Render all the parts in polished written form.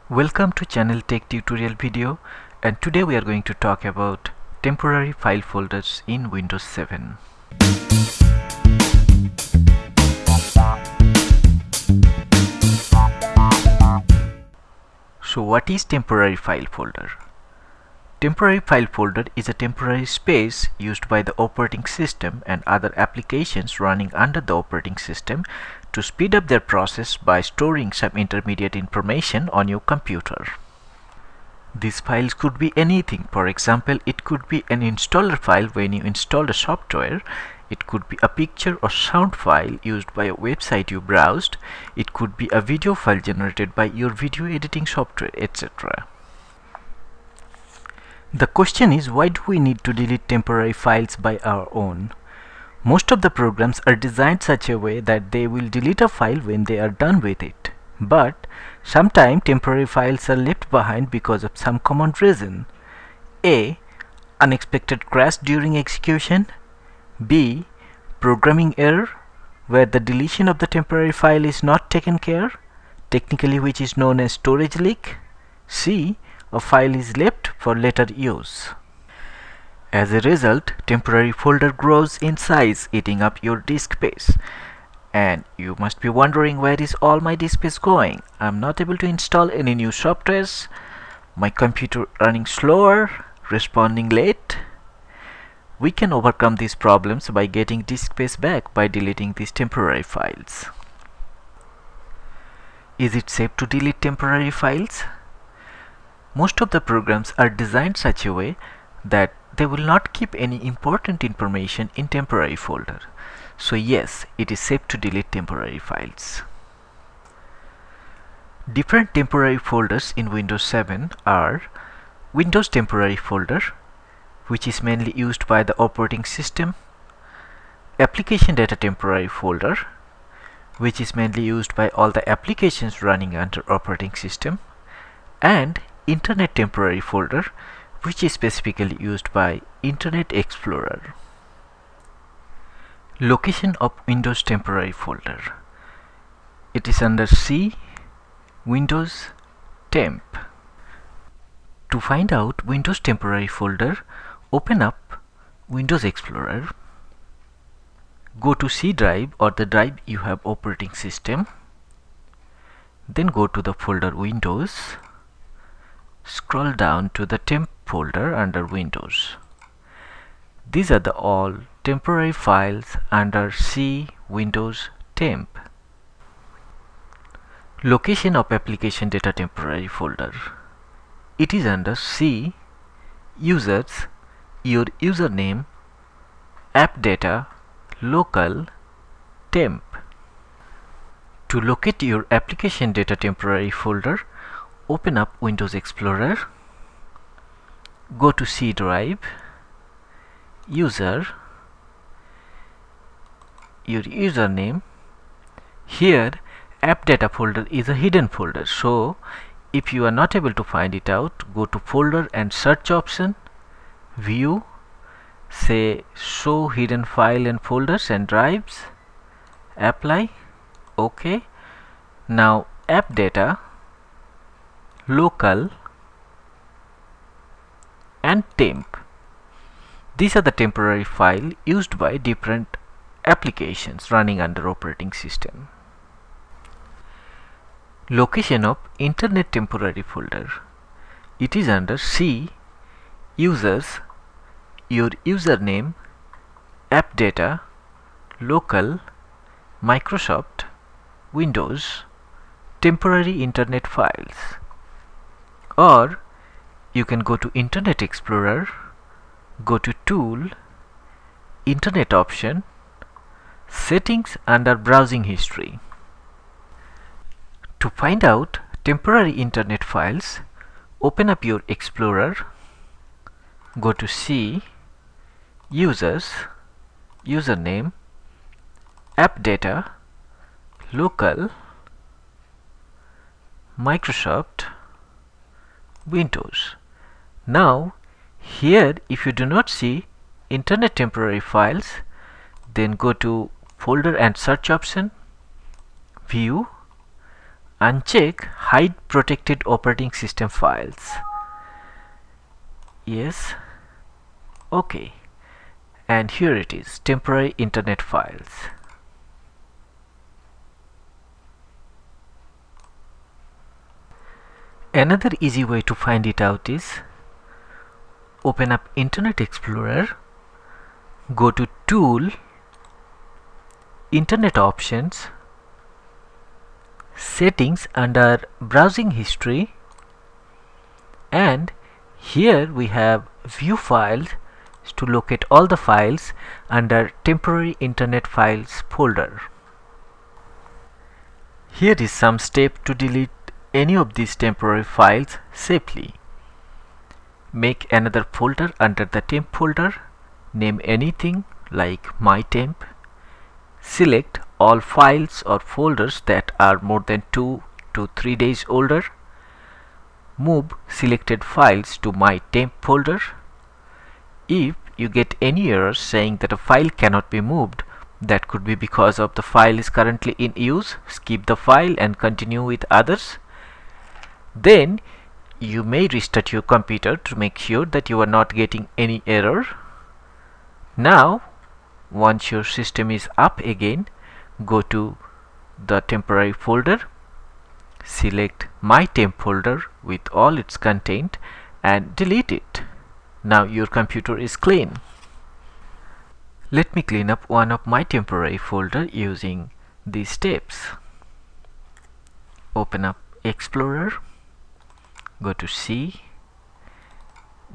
Welcome to channel Tech Tutorial video, and today we are going to talk about temporary file folders in Windows 7. So what is temporary file folder? Temporary file folder is a temporary space used by the operating system and other applications running under the operating system to speed up their process by storing some intermediate information on your computer. These files could be anything. For example, it could be an installer file when you install the software. It could be a picture or sound file used by a website you browsed. It could be a video file generated by your video editing software, etc. The question is, why do we need to delete temporary files by our own? Most of the programs are designed such a way that they will delete a file when they are done with it. But sometimes temporary files are left behind because of some common reason. A. Unexpected crash during execution. B. Programming error, where the deletion of the temporary file is not taken care, technically which is known as storage leak. C. A file is left for later use. As a result, temporary folder grows in size, eating up your disk space. And you must be wondering, where is all my disk space going? I'm not able to install any new softwares. My computer running slower, responding late. We can overcome these problems by getting disk space back by deleting these temporary files. Is it safe to delete temporary files? Most of the programs are designed such a way that they will not keep any important information in temporary folder. So yes, it is safe to delete temporary files. Different temporary folders in Windows 7 are Windows temporary folder, which is mainly used by the operating system, application data temporary folder, which is mainly used by all the applications running under operating system, and Internet temporary folder, which is specifically used by Internet Explorer. Location of Windows temporary folder. It is under C, Windows, Temp. To find out Windows temporary folder, open up Windows Explorer, go to C drive or the drive you have operating system, then go to the folder Windows, scroll down to the temp folder under Windows. These are the all temporary files under C, Windows, Temp. Location of application data temporary folder. It is under C, Users, your username, app data, local, temp. To locate your application data temporary folder, open up Windows Explorer, go to C drive, user, your username. Here app data folder is a hidden folder, so if you are not able to find it out, go to folder and search option, view, say show hidden file and folders and drives, apply, OK. Now app data, local and temp. These are the temporary file used by different applications running under operating system. Location of Internet temporary folder. It is under C, Users, your username, app data, local, Microsoft, Windows, temporary internet files. Or you can go to Internet Explorer, go to Tool, Internet option, Settings under Browsing History. To find out temporary internet files, open up your Explorer, go to C, Users, username, app data, local, Microsoft, Windows. Now here, if you do not see Internet temporary files, then go to folder and search option, view, uncheck hide protected operating system files. Yes. Okay. And here it is, temporary internet files. Another easy way to find it out is open up Internet Explorer, go to Tool, Internet Options, Settings under Browsing History, and here we have View Files to locate all the files under Temporary Internet Files folder. Here is some step to delete any of these temporary files safely. Make another folder under the temp folder, name anything like my temp, select all files or folders that are more than 2 to 3 days older, move selected files to my temp folder. If you get any errors saying that a file cannot be moved, that could be because of the file is currently in use, skip the file and continue with others. Then you may restart your computer to make sure that you are not getting any error. Now, once your system is up again, go to the temporary folder, select my temp folder with all its content and delete it. Now your computer is clean. Let me clean up one of my temporary folder using these steps. Open up Explorer, go to C,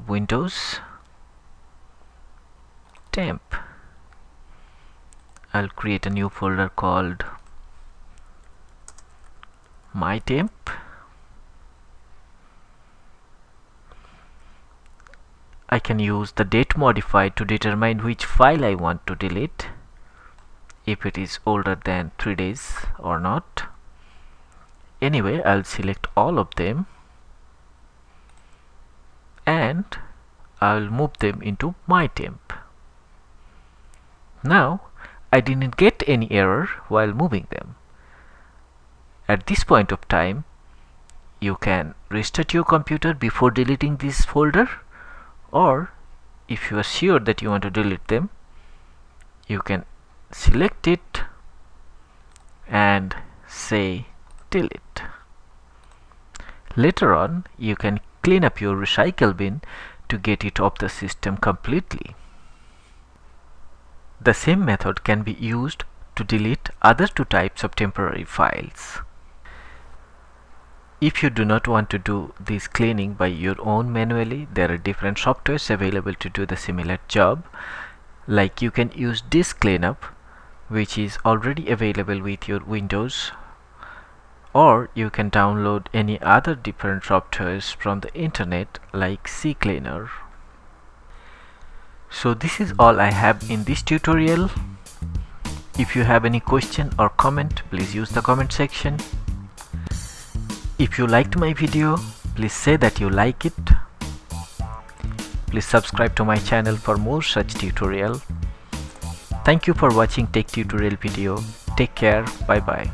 Windows, Temp. I'll create a new folder called My Temp. I can use the date modifier to determine which file I want to delete, if it is older than 3 days or not. Anyway, I'll select all of them and I'll move them into my temp. Now I didn't get any error while moving them. At this point of time, you can restart your computer before deleting this folder, or if you are sure that you want to delete them, you can select it and say delete. Later on, you can clean up your recycle bin to get it off the system completely. The same method can be used to delete other two types of temporary files. If you do not want to do this cleaning by your own manually, there are different softwares available to do the similar job. Like you can use Disk Cleanup, which is already available with your Windows, or you can download any other different softwares from the internet like CCleaner. So this is all I have in this tutorial. If you have any question or comment, please use the comment section. If you liked my video, please say that you like it. Please subscribe to my channel for more such tutorial. Thank you for watching Tech Tutorial video. Take care. Bye bye.